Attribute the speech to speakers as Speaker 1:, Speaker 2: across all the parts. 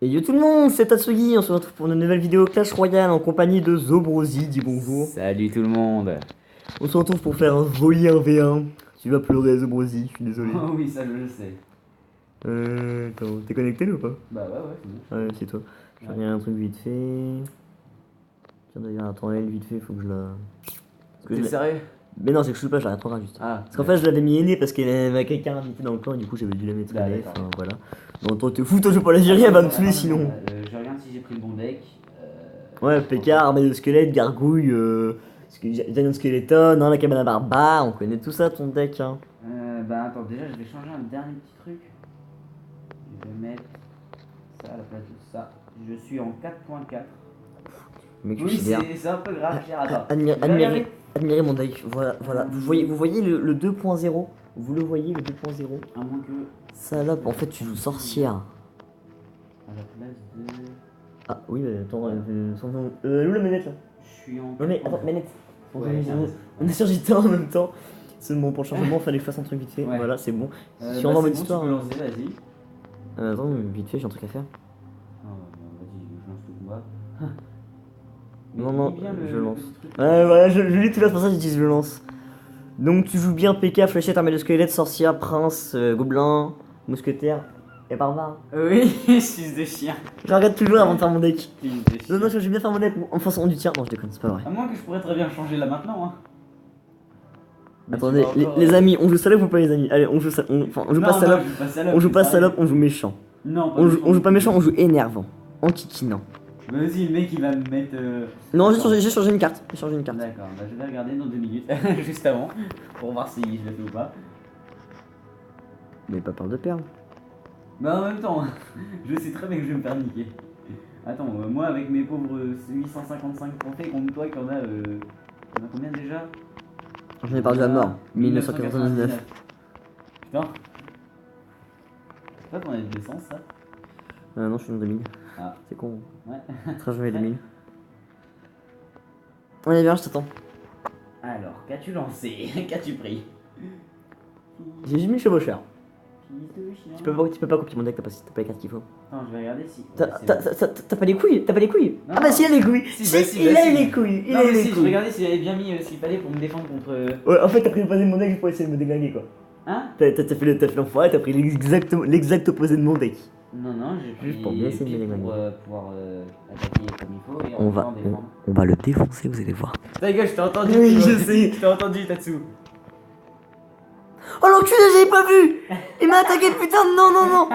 Speaker 1: Et yo tout le monde, c'est Tatsugi, on se retrouve pour une nouvelle vidéo Clash Royale en compagnie de Zobrosi, dis bonjour.
Speaker 2: Salut tout le monde.
Speaker 1: On se retrouve pour faire un volley 1v1. Tu vas pleurer Zobrosi, je suis désolé.
Speaker 2: Oh oui, ça je le sais.
Speaker 1: Attends, t'es connecté là ou pas?
Speaker 2: Bah ouais, c'est bon.
Speaker 1: Ouais, c'est toi. Je vais regarder un truc vite fait. Tiens d'ailleurs, attends, elle vite fait, faut que je la... Parce que
Speaker 2: T'es sérieux?
Speaker 1: Mais non, c'est que je suis pas, je la reprendrai juste.
Speaker 2: Ah.
Speaker 1: Parce qu'en fait, je l'avais mis aînée parce qu'elle avait quelqu'un invité dans le clan et du coup, j'avais dû la mettre
Speaker 2: Ah,
Speaker 1: aînée,
Speaker 2: d'accord.
Speaker 1: enfin voilà. Non, toi, t'es fou, toi, je veux pas la gérer, elle va me tuer sinon.
Speaker 2: Je regarde si j'ai pris le bon deck.
Speaker 1: Ouais, PK, armée de squelettes, gargouille, Giant Skeleton, hein, la cabane à barbare, on connaît tout ça ton deck. Hein.
Speaker 2: Bah attends, déjà je vais changer un dernier petit truc. Je vais mettre ça à la place de ça. Je suis en 4.4.
Speaker 1: Mec, je
Speaker 2: Oui,
Speaker 1: suis bien.
Speaker 2: c'est un peu grave, cher. Attends.
Speaker 1: Admirez mon deck, voilà, voilà. Vous voyez le 2.0? Vous le voyez le 2.0?
Speaker 2: À moins que.
Speaker 1: Salope, en fait tu joues sorcière.
Speaker 2: À la place de.
Speaker 1: Ah oui, mais attends, où la manette là?
Speaker 2: Je suis en.
Speaker 1: Non mais attends, manette.
Speaker 2: Ouais,
Speaker 1: On est sur JT en même temps. C'est bon pour le changement, fallait que je fasse un truc vite fait.
Speaker 2: Ouais.
Speaker 1: Voilà, c'est bon. Si
Speaker 2: Bah,
Speaker 1: on va en
Speaker 2: c'est
Speaker 1: mode
Speaker 2: bon,
Speaker 1: histoire.
Speaker 2: tu peux lancer, vas-y.
Speaker 1: Attends, vite fait, j'ai un truc à faire.
Speaker 2: Vas-y, je lance tout combat.
Speaker 1: Non, je lance. Ouais, voilà, je lis tout là, c'est pour ça que je dis je le lance. Donc tu joues bien PK, fléchette, armée de squelette, sorcière, prince, gobelin, mousquetaire et barbare.
Speaker 2: Oui, fils de chien.
Speaker 1: Je regarde toujours avant de faire mon deck.
Speaker 2: Fils de chien.
Speaker 1: Non, je vais bien faire mon deck en façon du tien. Non, je déconne, c'est pas vrai.
Speaker 2: À moins que je pourrais très bien changer là maintenant. Hein. Mais
Speaker 1: Attendez,
Speaker 2: tu vas encore,
Speaker 1: les amis, on joue salope ou pas les amis? Allez, on joue on joue pas salope. On joue pas salope, on joue méchant.
Speaker 2: Non,
Speaker 1: On joue pas méchant, on joue énervant. En kikinant.
Speaker 2: Vas-y, le mec il va me mettre.
Speaker 1: Non, j'ai changé une carte. J'ai changé une carte.
Speaker 2: D'accord, bah, je vais regarder dans 2 minutes, juste avant, pour voir si je le fais ou pas.
Speaker 1: Mais pas peur de perdre.
Speaker 2: Bah en même temps, je sais très bien que je vais me faire niquer. Attends, moi avec mes pauvres 855 trophées contre toi qui en a. T'en as combien déjà?
Speaker 1: J'en ai perdu à mort. 1999.
Speaker 2: Putain. C'est pas qu'on a de l'essence ça?
Speaker 1: Non, je suis en 2000.
Speaker 2: Ah.
Speaker 1: C'est con.
Speaker 2: Ouais.
Speaker 1: Très joué 2000. Allez, viens, je t'attends.
Speaker 2: Alors, qu'as-tu lancé? Qu'as-tu pris?
Speaker 1: J'ai 10 000 chevaucheurs.
Speaker 2: Fils de chien.
Speaker 1: Tu peux pas copier mon deck, t'as pas les cartes qu'il faut.
Speaker 2: Attends, je vais regarder si.
Speaker 1: T'as pas les couilles? T'as pas les couilles?
Speaker 2: Non,
Speaker 1: Ah bah si, il a les couilles!
Speaker 2: Si,
Speaker 1: Si,
Speaker 2: bah si,
Speaker 1: il
Speaker 2: bah
Speaker 1: a
Speaker 2: si.
Speaker 1: les couilles! Il
Speaker 2: Non,
Speaker 1: a
Speaker 2: mais
Speaker 1: les
Speaker 2: si, je
Speaker 1: couilles!
Speaker 2: regardais s'il avait bien mis ce qu'il fallait pour me défendre contre.
Speaker 1: Ouais, en fait, t'as pris l'opposé de mon deck pour essayer de me déglinguer quoi.
Speaker 2: Hein?
Speaker 1: T'as fait l'enfoiré, t'as pris l'exact opposé de mon deck.
Speaker 2: Non, j'ai pris
Speaker 1: Juste pour bien essayer de me
Speaker 2: pour
Speaker 1: déglinguer.
Speaker 2: pouvoir attaquer comme il faut et
Speaker 1: On
Speaker 2: en
Speaker 1: va,
Speaker 2: temps défendre.
Speaker 1: on va le défoncer, vous allez voir.
Speaker 2: Ta gueule, je t'ai entendu!
Speaker 1: Oui,
Speaker 2: tu vois.
Speaker 1: je sais.
Speaker 2: Je t'ai entendu, Tatsu!
Speaker 1: Oh l'enculé, j'avais pas vu! Il m'a attaqué, putain, non!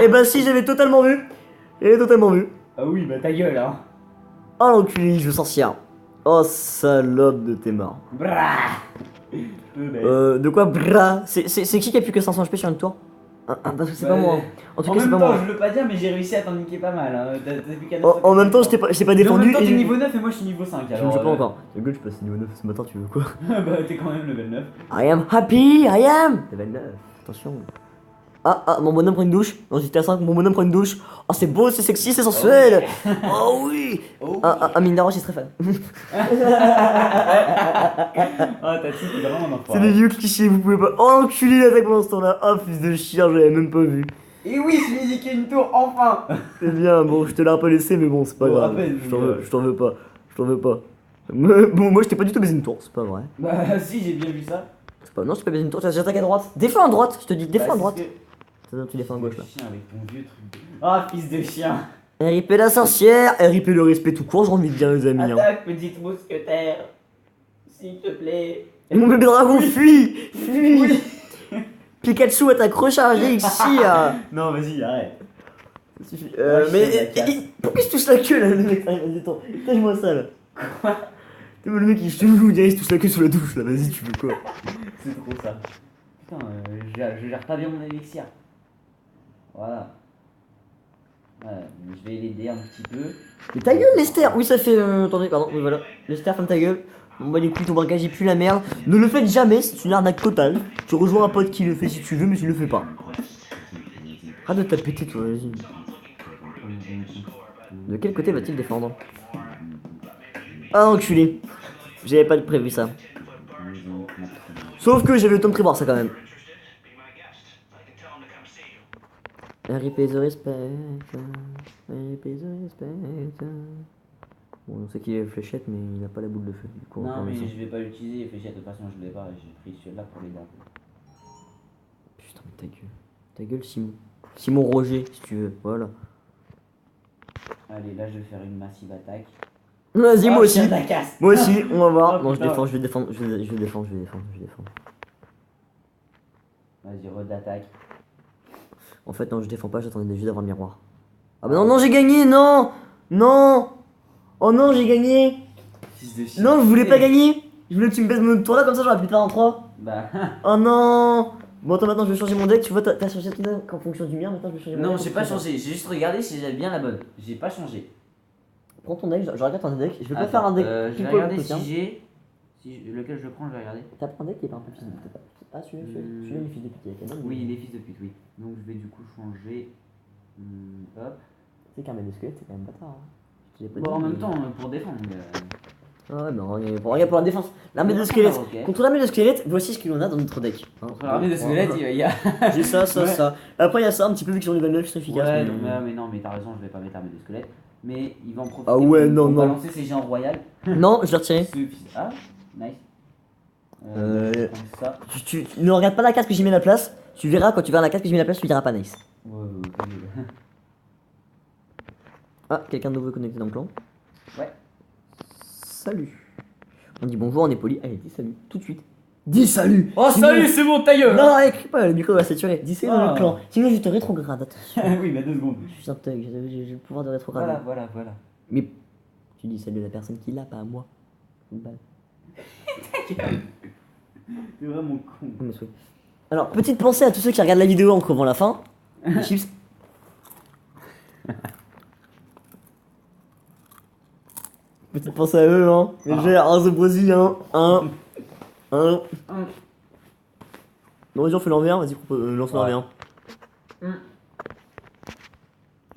Speaker 1: Eh ben si, j'avais totalement vu! J'avais totalement vu.
Speaker 2: Ah oui, bah ta gueule, hein!
Speaker 1: Oh l'enculé, je veux sorcière. Oh salope de tes morts.
Speaker 2: Brrrah! Peu
Speaker 1: De quoi bras? C'est qui a plus que 500 HP sur une tour? Parce que c'est pas moi. En tout cas, c'est pas moi.
Speaker 2: je veux pas dire, mais j'ai réussi à t'en niquer pas mal. Hein. T'as plus qu'à
Speaker 1: En même temps, je t'ai pas
Speaker 2: Mais en
Speaker 1: défendu.
Speaker 2: même temps,
Speaker 1: et
Speaker 2: t'es
Speaker 1: je-
Speaker 2: niveau 9 et moi je suis niveau 5.
Speaker 1: Je ne
Speaker 2: Alors,
Speaker 1: sais pas encore. Ta gueule, je suis passé niveau 9 ce matin, tu veux quoi?
Speaker 2: Bah, t'es quand même level 9.
Speaker 1: I am happy, I am! Level 9, attention. Mon bonhomme prend une douche. Non, j'étais à 5, mon bonhomme prend une douche. Oh, c'est beau, c'est sexy, c'est sensuel! Oh oui!
Speaker 2: Oh,
Speaker 1: Mindaro, je suis très fan.
Speaker 2: Ah, t'as dit, t'es vraiment un
Speaker 1: C'est des vieux clichés, vous pouvez pas. Oh, l'enculé, il attaque pendant ce temps-là. Oh, fils de chien, j'avais même pas vu.
Speaker 2: Et oui, je lui ai niqué une tour, enfin!
Speaker 1: C'est bien, bon, je te l'ai un peu laissé, mais bon, c'est pas
Speaker 2: Bon,
Speaker 1: grave.
Speaker 2: à peine,
Speaker 1: Je t'en veux pas. Je t'en veux pas. Bon, moi, je t'ai pas du tout baisé une tour, c'est pas vrai.
Speaker 2: Bah, si, j'ai bien vu ça.
Speaker 1: C'est pas... Non, je t'ai pas baisé une tour, j'attaque à droite. Défends à droite, je te dis, défends à
Speaker 2: Bah,
Speaker 1: droite.
Speaker 2: c'est ce que-
Speaker 1: Ça, tu défends à gauche là.
Speaker 2: Chien avec ton vieux truc. Ah, fils de chien!
Speaker 1: RIP la sorcière, RIP le respect tout court, j'ai envie de dire, les amis. Hein.
Speaker 2: Attaque, petite mousquetaire! S'il te plaît!
Speaker 1: Et mon bébé dragon, fuis! Fuis!
Speaker 2: Oui.
Speaker 1: Pikachu attaque rechargée ici.
Speaker 2: Non, vas-y, arrête!
Speaker 1: Ça suffit.
Speaker 2: Ouais,
Speaker 1: Mais
Speaker 2: je sais, la
Speaker 1: pourquoi il se touche la queue là, le mec? Vas-y, attends, tâche-moi ça là. Quoi? Le mec il se joue, il se touche la queue sur la douche là, vas-y, tu veux quoi?
Speaker 2: C'est trop ça. Putain, je gère pas bien mon élixir. Voilà. Ouais, je vais l'aider un petit peu.
Speaker 1: Mais ta gueule, Lester! Oui, ça fait. Attendez, pardon, oui, voilà. Lester, ferme ta gueule. On va les couilles, ton braquage, il pue la merde. Ne le faites jamais, c'est une arnaque totale. Tu rejoins un pote qui le fait si tu veux, mais tu le fais pas. Arrête de taper, toi, vas-y. De quel côté va-t-il défendre? Ah, enculé. J'avais pas prévu ça. Sauf que j'avais le temps de prévoir ça quand même. RIP the respect. RIP the respect. Bon, on sait qu'il est fléchette, mais il n'a pas la boule de feu. Du coup,
Speaker 2: Non,
Speaker 1: encore
Speaker 2: mais
Speaker 1: raison.
Speaker 2: je vais pas l'utiliser, les fléchettes, de toute façon, je l'ai pas, j'ai pris celui-là pour les dents.
Speaker 1: Putain, mais ta gueule. Ta gueule, Simon. Simon Roger, si tu veux. Voilà.
Speaker 2: Allez, là, je vais faire une massive attaque.
Speaker 1: Vas-y, moi
Speaker 2: Oh,
Speaker 1: aussi.
Speaker 2: je la casse.
Speaker 1: Moi aussi, on va voir.
Speaker 2: Oh,
Speaker 1: Non, je
Speaker 2: putain.
Speaker 1: défends, je vais défendre, je vais défendre.
Speaker 2: Vas-y, re-d'attaque.
Speaker 1: En fait, non, je défends pas, j'attendais juste d'avoir le miroir. Ah bah non, non, j'ai gagné, non. Non. Oh non, j'ai gagné.
Speaker 2: Fils de shit.
Speaker 1: Non, je voulais pas gagner. Je voulais que tu me baisses mon tour là, comme ça j'aurais pu te faire en 3.
Speaker 2: Bah,
Speaker 1: Oh non. Bon, attends, maintenant je vais changer mon deck. Tu vois, t'as changé ton deck en fonction du mien. Maintenant je vais changer mon deck.
Speaker 2: non,
Speaker 1: en
Speaker 2: j'ai pas
Speaker 1: fonction du
Speaker 2: changé, j'ai juste regardé si j'avais bien la bonne. J'ai pas changé.
Speaker 1: mien. Prends ton deck, je regarde ton deck. Je vais pas
Speaker 2: Attends,
Speaker 1: faire un deck.
Speaker 2: je vais
Speaker 1: people
Speaker 2: regarder
Speaker 1: ou
Speaker 2: si
Speaker 1: quelqu'un.
Speaker 2: j'ai. Lequel je prends, je vais regarder.
Speaker 1: T'as pris un deck qui est pas un peu fils de pute. Ah, celui-là, il est fils de pute. Il y a quand même.
Speaker 2: Oui, les fils de pute, oui. Donc je vais du coup changer. Hop.
Speaker 1: Tu sais qu'un mec de squelette, c'est quand même bâtard. Hein. Je te l'ai pas
Speaker 2: Bon,
Speaker 1: dit,
Speaker 2: en même
Speaker 1: mais-
Speaker 2: temps, pour défendre.
Speaker 1: Ah ouais, mais regarde pour la défense. L'armée de squelette.
Speaker 2: Ok.
Speaker 1: Contre l'armée de squelette, voici ce qu'il en a dans notre deck. Hein.
Speaker 2: Contre l'armée de squelettes, il y a.
Speaker 1: J'ai ça,
Speaker 2: Ouais.
Speaker 1: ça. Après, il y a ça, un petit peu vu qu'ils sont level 9, c'est efficace.
Speaker 2: Ouais,
Speaker 1: mais-
Speaker 2: mais non, mais t'as raison, je vais pas mettre armée de squelettes. Mais il va en profiter.
Speaker 1: Ah ouais,
Speaker 2: pour-
Speaker 1: non,
Speaker 2: pour
Speaker 1: non.
Speaker 2: balancer ses géants royales.
Speaker 1: Non, je l'ai retiré.
Speaker 2: Ah, nice.
Speaker 1: Euh,
Speaker 2: Comme ça.
Speaker 1: Tu ne regardes pas la carte que j'ai mis à la place. Tu verras quand tu verras la carte que j'ai mis à la place, tu diras pas nice.
Speaker 2: Ouais.
Speaker 1: Ah, quelqu'un de nouveau est connecté dans le clan.
Speaker 2: Ouais.
Speaker 1: Salut. On dit bonjour, on est poli. Allez, dis salut, tout de suite. Dis salut.
Speaker 2: Oh,
Speaker 1: Sinon-
Speaker 2: salut, c'est bon, ta gueule!
Speaker 1: Non, écris pas, le micro va saturer. Dis salut dans
Speaker 2: Ah.
Speaker 1: le clan. Sinon, je te rétrograde. Attention.
Speaker 2: Oui, mais 2 secondes.
Speaker 1: Je suis un thug, j'ai le pouvoir de rétrograder.
Speaker 2: Voilà.
Speaker 1: Mais tu dis salut à la personne qui l'a, pas à moi. Une balle.
Speaker 2: C'est vraiment con.
Speaker 1: Oh, mes souhaits. Alors, petite pensée à tous ceux qui regardent la vidéo en crevant la fin. Les chips. Petite pensée à eux, hein. Les gars, un The Brésilien, un. Non, vas-y, on fait l'envers, vas-y, lance
Speaker 2: Ouais.
Speaker 1: l'envers.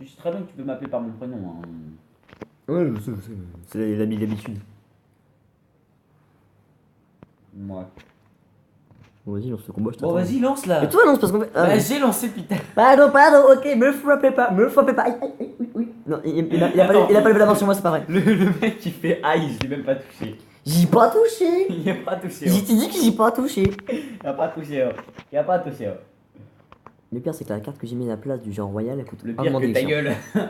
Speaker 2: Je sais très bien que tu peux m'appeler par mon prénom. Hein.
Speaker 1: Ouais, je sais. C'est l'habitude.
Speaker 2: Ouais.
Speaker 1: Bon, vas-y, lance le combat, je
Speaker 2: Bon,
Speaker 1: t'attends.
Speaker 2: vas-y, lance là.
Speaker 1: Et toi, lance parce qu'on fait. Ah,
Speaker 2: Bah,
Speaker 1: ouais.
Speaker 2: j'ai lancé putain.
Speaker 1: Pardon, ok, me frappez pas. Aïe, oui. Non, il a pas levé la main sur moi, c'est pas vrai.
Speaker 2: Le mec qui fait aïe, je l'ai même pas touché.
Speaker 1: J'y pas touché.
Speaker 2: Il a pas touché.
Speaker 1: J'ai dit que j'y pas touché.
Speaker 2: Il a pas touché. Il a pas touché.
Speaker 1: Le pire, c'est que la carte que j'ai mis à la place du genre royal, elle coûte
Speaker 2: Le
Speaker 1: un
Speaker 2: pire
Speaker 1: moment
Speaker 2: que ta
Speaker 1: d'élection.
Speaker 2: gueule.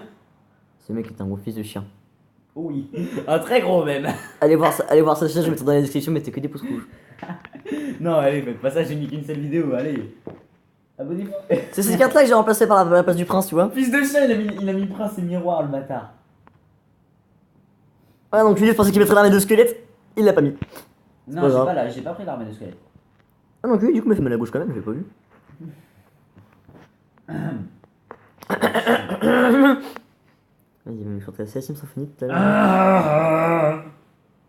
Speaker 1: Ce mec est un gros fils de chien.
Speaker 2: Oui. Un très gros même.
Speaker 1: Allez voir ça, je vais mettre dans la description, mettez que des pouces rouges.
Speaker 2: Non, allez, faites pas ça, j'ai mis qu'une seule vidéo, allez. Abonnez-vous.
Speaker 1: C'est cette carte là que j'ai remplacée par la place du prince, tu vois.
Speaker 2: Fils de chat, il a mis prince et miroir, le bâtard.
Speaker 1: Ouais, donc lui, je pensais qu'il mettrait l'armée de squelette, il l'a pas mis.
Speaker 2: Non,
Speaker 1: pas
Speaker 2: j'ai
Speaker 1: grave.
Speaker 2: pas là, j'ai pas pris l'armée de squelette.
Speaker 1: Ah, donc lui, du coup, m'a fait mal à la gauche quand même, j'ai pas vu. Vas-y, il va nous chanter la 7ème symphonie tout à l'heure.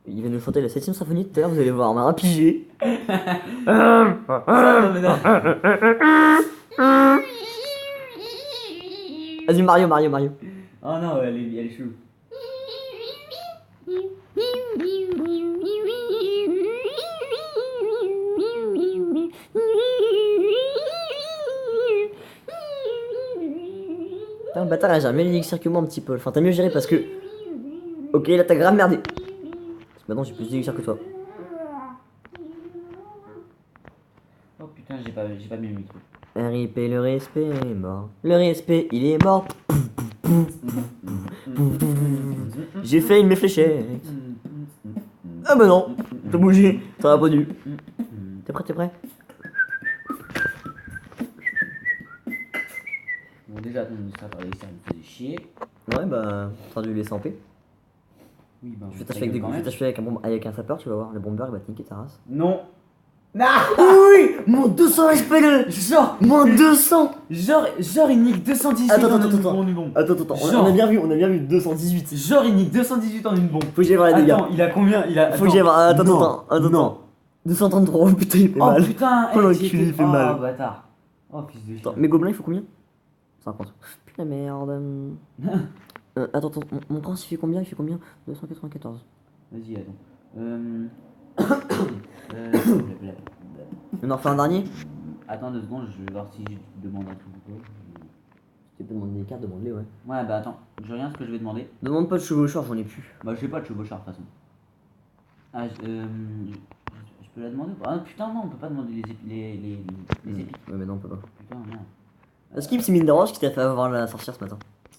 Speaker 1: Il va nous chanter la 7ème symphonie tout à l'heure, vous allez voir, on m'a un pigé. Vas-y, Mario.
Speaker 2: Oh non, elle est chou.
Speaker 1: Putain, le bâtard, il a géré mieux l'élixir que moi un petit peu. Enfin, t'as mieux géré parce que. Ok, là, t'as grave merdé. Parce que maintenant, j'ai plus d'élixir que toi.
Speaker 2: Oh putain, j'ai pas mis le micro.
Speaker 1: RIP, le respect est mort. Le respect, il est mort. J'ai fait une mes fléchettes. Ah bah non, t'as bougé, ça va pas dû. T'es prêt?
Speaker 2: Bon, déjà, ton ça par les ça me faisait chier.
Speaker 1: Ouais, bah, t'as dû laisser en paix.
Speaker 2: Oui, bah,
Speaker 1: Je vais t'achever avec un sapeur, tu vas voir. Le bomber, il va te niquer ta race.
Speaker 2: Non.
Speaker 1: Oui, mon 200 SPL.
Speaker 2: Genre,
Speaker 1: Mon 200.
Speaker 2: genre, il nique 218
Speaker 1: Attends,
Speaker 2: en
Speaker 1: attends,
Speaker 2: une
Speaker 1: attends.
Speaker 2: bombe.
Speaker 1: Attends,
Speaker 2: Genre.
Speaker 1: on a bien vu 218.
Speaker 2: Genre, il nique 218 en une bombe.
Speaker 1: Faut que j'aille voir les dégâts.
Speaker 2: Attends, il a combien?
Speaker 1: Faut que j'aille voir. Attends,
Speaker 2: Non.
Speaker 1: 233, putain, il fait
Speaker 2: Oh
Speaker 1: mal.
Speaker 2: putain,
Speaker 1: Oh,
Speaker 2: eh,
Speaker 1: l'enculé,
Speaker 2: j'y
Speaker 1: il
Speaker 2: étais-
Speaker 1: fait mal.
Speaker 2: Oh bâtard. Oh fils de chien.
Speaker 1: Attends, mes gobelins, il faut combien 50. Putain, merde. Attends, mon prince, il fait combien 294.
Speaker 2: Vas-y, attends. Blablabla.
Speaker 1: On en refait un dernier
Speaker 2: Attends 2 secondes, je vais voir si je demande un truc ou quoi.
Speaker 1: peut demander des cartes, demande-les, ouais.
Speaker 2: Ouais, bah attends, je regarde ce que je vais demander.
Speaker 1: Demande pas de chevaucheur, j'en ai plus.
Speaker 2: Bah, je sais pas de chevaucheur de toute façon. Ah, je peux la demander ou pas? Ah putain, non, on peut pas demander les épiques.
Speaker 1: Ouais, mais non, on peut pas.
Speaker 2: Putain, non.
Speaker 1: Skip, c'est Mindaros qui t'a fait avoir la sorcière ce matin.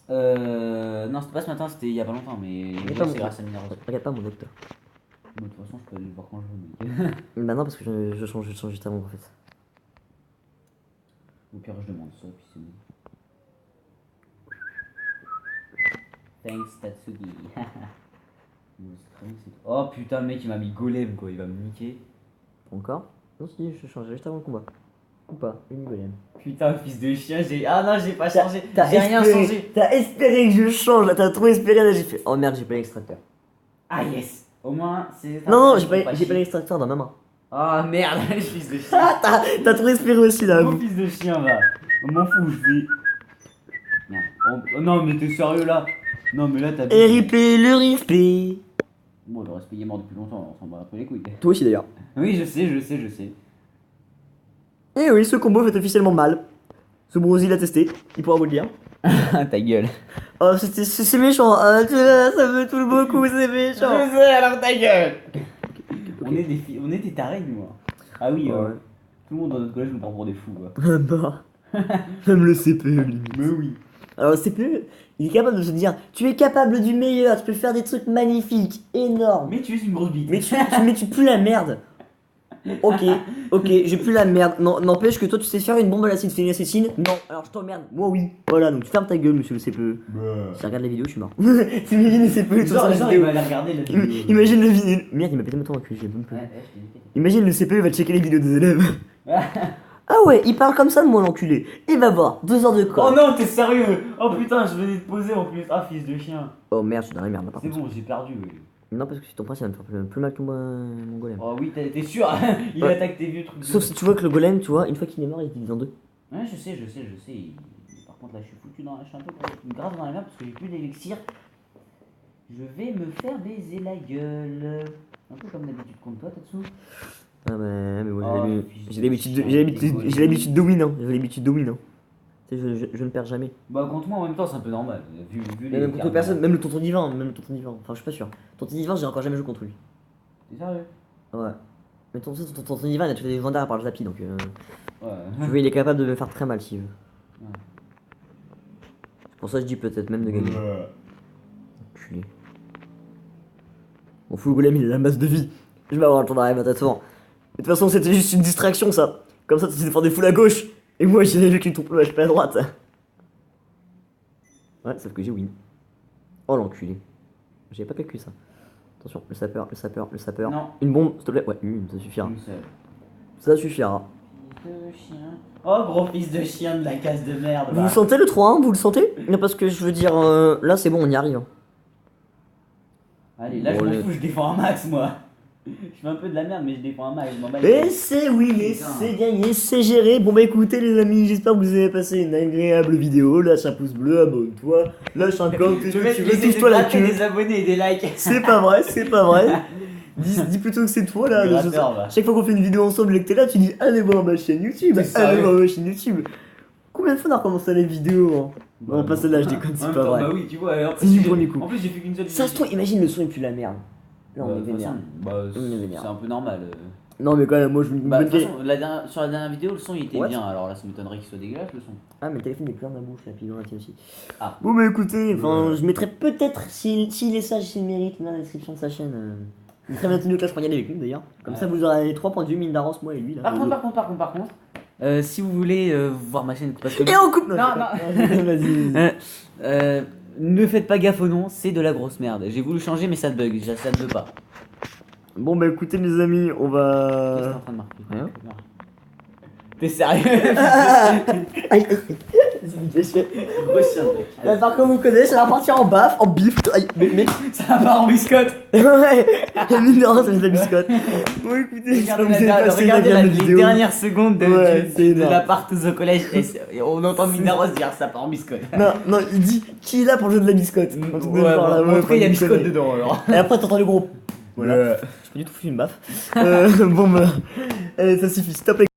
Speaker 2: Non, c'était pas ce matin, c'était il y a pas longtemps, mais
Speaker 1: pas
Speaker 2: c'est
Speaker 1: mon-
Speaker 2: grâce à Mineros.
Speaker 1: Regarde pas mon docteur.
Speaker 2: De toute façon, je peux aller le voir quand je veux. Mais...
Speaker 1: Bah non, parce que je change juste avant en fait.
Speaker 2: Au pire, je demande ça, puis c'est bon. Thanks, Tatsugi. Bon, c'est très bien que c'est- Oh putain, le mec il m'a mis golem quoi, il va me niquer.
Speaker 1: Encore? Non, si, je changeais juste avant le combat. Ou pas, une golem.
Speaker 2: Putain, fils de chien, j'ai. Ah non, j'ai pas changé.
Speaker 1: T'as
Speaker 2: J'ai rien
Speaker 1: espéré-
Speaker 2: changé.
Speaker 1: T'as espéré que je change, là, t'as trop espéré, là j'ai fait. Oh merde, j'ai pas l'extracteur.
Speaker 2: Ah yes. Au moins, c'est.
Speaker 1: Non, non, j'ai pas l'extracteur dans ma main.
Speaker 2: Ah merde, fils de chien.
Speaker 1: Ah, t'as trop espéré aussi là.
Speaker 2: Mon fils de chien va. On m'en fout, je vais. Merde. Oh, non, mais t'es sérieux là? Non, mais là t'as.
Speaker 1: RIP, le replay.
Speaker 2: Bon, le respect il est mort depuis longtemps, on s'en bat un peu les couilles.
Speaker 1: Toi aussi d'ailleurs.
Speaker 2: Oui, je sais.
Speaker 1: Et oui, ce combo fait officiellement mal. Ce Brosi l'a testé, il pourra vous le dire.
Speaker 2: Ta gueule.
Speaker 1: Oh, c'est méchant. Ah, ça me touche beaucoup, c'est méchant.
Speaker 2: Je sais, alors ta gueule. On est des tarés, nous. Ah oui,
Speaker 1: Ouais.
Speaker 2: tout le monde dans notre collège nous prend pour des fous, quoi.
Speaker 1: Ah bah. Même le CPE, limite.
Speaker 2: Mais oui.
Speaker 1: Alors, le CPE, il est capable de se dire tu es capable du meilleur, tu peux faire des trucs magnifiques, énormes.
Speaker 2: Mais tu es une grosse bite.
Speaker 1: Mais tu pues la merde. Ok, j'ai plus la merde. Non, n'empêche que toi tu sais faire une bombe à l'acide phénylacétine. Non, alors je t'emmerde. Moi oui. Voilà, donc tu fermes ta gueule, monsieur le CPE. Si tu regardes la vidéo, je suis mort. T'imagines le CPE tout ça.
Speaker 2: Genre, il va aller regarder la vidéo.
Speaker 1: Imagine le vidéo. Merde, il m'a pété mon temps en cul, j'ai même pas.
Speaker 2: Ouais, je t'ai niqué.
Speaker 1: Imagine le CPE va checker les vidéos des élèves. Ah ouais, il parle comme ça de moi l'enculé. Il va voir, 2 heures de
Speaker 2: Oh
Speaker 1: colle.
Speaker 2: non, t'es sérieux? Oh putain, je venais de poser en plus. Ah, fils de chien.
Speaker 1: Oh merde, je suis dans la merde là par
Speaker 2: C'est
Speaker 1: contre.
Speaker 2: bon, j'ai perdu. Oui.
Speaker 1: Non, parce que si ton prince il va me faire plus mal que moi, mon golem.
Speaker 2: Oh oui, t'es sûr? Il
Speaker 1: Ouais.
Speaker 2: attaque tes vieux trucs.
Speaker 1: Sauf si tu vois que le golem, tu vois, une fois qu'il est mort, il est divisé en 2.
Speaker 2: Ouais, je sais. Par contre, là, je suis foutu dans. Je suis un peu grave dans la merde parce que j'ai plus d'élixir. Je vais me faire baiser la gueule. Un peu comme d'habitude contre toi, Tatsu.
Speaker 1: Ah mais moi
Speaker 2: Oh,
Speaker 1: j'ai l'habitude de win, hein. J'ai l'habitude de win, hein. Tu sais, je ne perds jamais.
Speaker 2: Bah, contre moi en même temps, c'est un peu normal. Vu
Speaker 1: Mais
Speaker 2: les
Speaker 1: même contre
Speaker 2: cartes.
Speaker 1: personne, même le tonton divin, Enfin, je suis pas sûr. Tonton divin, j'ai encore jamais joué contre lui.
Speaker 2: T'es sérieux?
Speaker 1: Ouais. Mais tonton divin, il a tué des légendaires par le zappy, donc
Speaker 2: Ouais.
Speaker 1: tu vois, il est capable de me faire très mal s'il veut.
Speaker 2: Ouais.
Speaker 1: C'est pour ça que je dis peut-être même de gagner. Enculé. Mon fou le golem, il a la masse de vie. Je vais avoir le temps d'arriver à t'attendre. De toute façon, c'était juste une distraction, ça. Comme ça, tu sais faire des foules à gauche. Et moi, j'ai vu qu'il tombe le HP à droite. Ouais, sauf que j'ai win. Oh l'enculé. J'avais pas calculé ça. Attention, le sapeur.
Speaker 2: Non.
Speaker 1: Une bombe, s'il te plaît. Ouais, une, ça suffira.
Speaker 2: Une seule.
Speaker 1: Ça suffira.
Speaker 2: Fils de chien. Oh, gros fils de chien de la case de merde.
Speaker 1: Vous sentez le 3-1, vous le sentez? Non, parce que je veux dire, là c'est bon, on y arrive. Hein.
Speaker 2: Allez, là,
Speaker 1: Bon,
Speaker 2: je m'en fous, je défends un max, moi. Je fais un peu de la merde, mais je défends un max. Je m'en bats les
Speaker 1: Et
Speaker 2: couilles.
Speaker 1: c'est oui, et
Speaker 2: Putain.
Speaker 1: c'est gagné, c'est géré. Bon bah écoutez les amis, j'espère que vous avez passé une agréable vidéo. Lâche un pouce bleu, abonne-toi, lâche un com, tout ce que tu veux, touche-toi la queue.
Speaker 2: des abonnés et des likes.
Speaker 1: C'est pas vrai, c'est pas vrai. Dis plutôt que c'est toi là.
Speaker 2: Gratteur, va.
Speaker 1: Chaque fois qu'on fait une vidéo ensemble et que t'es là, tu dis allez voir ma chaîne YouTube,
Speaker 2: T'es
Speaker 1: allez
Speaker 2: sérieux?
Speaker 1: voir ma chaîne YouTube. Combien de fois on a recommencé les vidéos hein? Non, pas celle-là, je déconne,
Speaker 2: En
Speaker 1: c'est
Speaker 2: même
Speaker 1: pas
Speaker 2: temps,
Speaker 1: vrai.
Speaker 2: Bah oui, tu vois, en
Speaker 1: C'est
Speaker 2: plus,
Speaker 1: du premier coup.
Speaker 2: En plus, j'ai fait qu'une seule
Speaker 1: Ça se trouve, imagine le son et puis la merde. Là on est
Speaker 2: de toute
Speaker 1: vénère.
Speaker 2: façon, bah,
Speaker 1: On est vénère.
Speaker 2: c'est un peu normal.
Speaker 1: Non mais quand même, moi je me
Speaker 2: Bah, de
Speaker 1: dis.
Speaker 2: toute façon, sur la dernière vidéo, le son il était
Speaker 1: What?
Speaker 2: bien. Alors là, ça m'étonnerait qu'il soit dégueulasse le son.
Speaker 1: Ah mais le téléphone est plein dans la bouche, la pilule tienne aussi.
Speaker 2: Ah.
Speaker 1: Bon bah écoutez, enfin je mettrai peut-être, s'il est sage, s'il mérite, dans la description de sa chaîne. Il serait bientôt Clash Royale avec lui d'ailleurs. Comme ça vous aurez les 3 points de vue, Mindaros, moi et lui là.
Speaker 2: Par contre, si vous voulez voir ma chaîne, parce que
Speaker 1: Et on coupe.
Speaker 2: Non,
Speaker 1: Vas-y.
Speaker 2: ne faites pas gaffe au nom, c'est de la grosse merde. J'ai voulu changer, mais ça te bug, ça ne veut pas.
Speaker 1: Bon bah écoutez les amis, on
Speaker 2: Qu'est-ce que t'es
Speaker 1: va.
Speaker 2: en train de marquer?
Speaker 1: Hein?
Speaker 2: Non. T'es sérieux?
Speaker 1: Aïe, aïe.
Speaker 2: Gros chien, mec.
Speaker 1: Là, par contre, vous connaissez, ça va partir en baf, en bif. Aïe, mais.
Speaker 2: Ça part en biscotte.
Speaker 1: Ouais, Mindaros, ça fait de la biscotte. Bon écoutez, j'espère que vous avez passé une
Speaker 2: Regardez
Speaker 1: agréable
Speaker 2: les
Speaker 1: vidéo.
Speaker 2: dernières secondes
Speaker 1: Ouais, c'est
Speaker 2: de
Speaker 1: énorme.
Speaker 2: la partouze au collège et on entend Minaros dire ça part en biscotte.
Speaker 1: Non, il dit qui est là pour le jeu de la biscotte. Un truc de
Speaker 2: Ouais,
Speaker 1: genre, là,
Speaker 2: bon, en tout cas, il y a
Speaker 1: une
Speaker 2: biscotte
Speaker 1: connerie.
Speaker 2: dedans alors.
Speaker 1: Et après, t'entends le gros. Voilà.
Speaker 2: Ouais.
Speaker 1: J'ai pas du tout fait une baffe. Bon, bah. Allez, ça suffit. Stop les